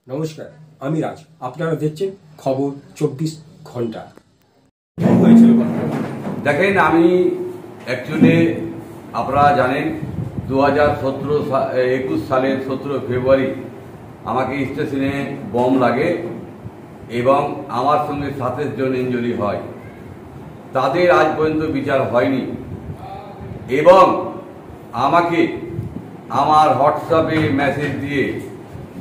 নমস্কার, আমি রাজ। আপনারা দেখছেন খবর 24 ঘন্টা। দেখেন, আমি অ্যাকচুয়ালি আপনারা জানেন 2021 সালের 17 ফেব্রুয়ারি আমাকে স্টেশনে বম লাগে এবং আমার সঙ্গে 27 জন ইনজুরি হয়। তাদের আজ পর্যন্ত বিচার হয়নি এবং আমাকে আমার হোয়াটসঅ্যাপে মেসেজ দিয়ে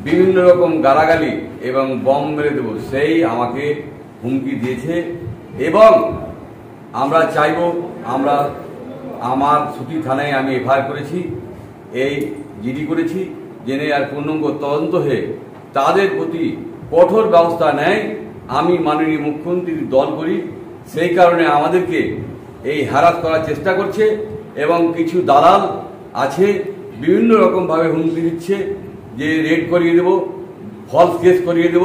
বিভিন্ন রকম গালাগালি এবং বম মেরে দেব সেই আমাকে হুমকি দিয়েছে। এবং আমরা চাইব, আমার ছুটি থানায় আমি এফআইআর করেছি, এই জিডি করেছি, জেনে আর পূর্ণাঙ্গ তদন্ত হয়ে তাদের প্রতি কঠোর ব্যবস্থা নেয়। আমি মাননীয় মুখ্যমন্ত্রীর দল করি, সেই কারণে আমাদেরকে এই হ্যারাস করার চেষ্টা করছে এবং কিছু দালাল আছে বিভিন্ন রকমভাবে হুমকি দিচ্ছে যে রেড করিয়ে দেব, ফলস কেস করিয়ে দেব।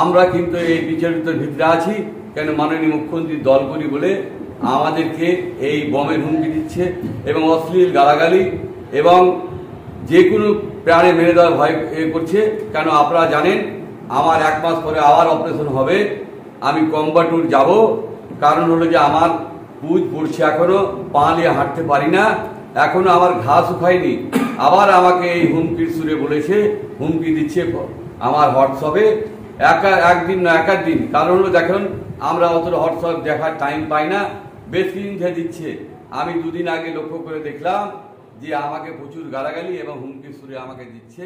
আমরা কিন্তু এই বিচারিত ভিতরে আছি, কেন মাননীয় মুখ্যমন্ত্রীর দল করি বলে আমাদেরকে এই বমের হুমকি দিচ্ছে এবং অশ্লীল গালাগালি এবং যে কোনো প্রাণে মেরে দেওয়ার ভয় করছে। কেন আপনারা জানেন আমার 1 মাস পরে আবার অপারেশন হবে, আমি কম্বাটুর যাব। কারণ হলো যে আমার পুজ পড়ছে, এখনো পা নিয়ে হাঁটতে পারি না, এখনো আমার ঘা শুকায়নি। আবার আমাকে এই হুমকির সুরে বলেছে, হুমকি দিচ্ছে আমার হোয়াটসঅ্যাপে একদিন না একাধিন। কারণ হলো দেখুন, আমরা অতটা হোয়াটসঅ্যাপ দেখার টাইম পাই না, বেশ কিছুদিন ধরে দিচ্ছে। আমি 2 দিন আগে লক্ষ্য করে দেখলাম যে আমাকে প্রচুর গালাগালি এবং হুমকির সুরে আমাকে দিচ্ছে।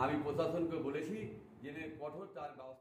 আমি প্রশাসনকে বলেছি যে কঠোর তার ব্যবস্থা।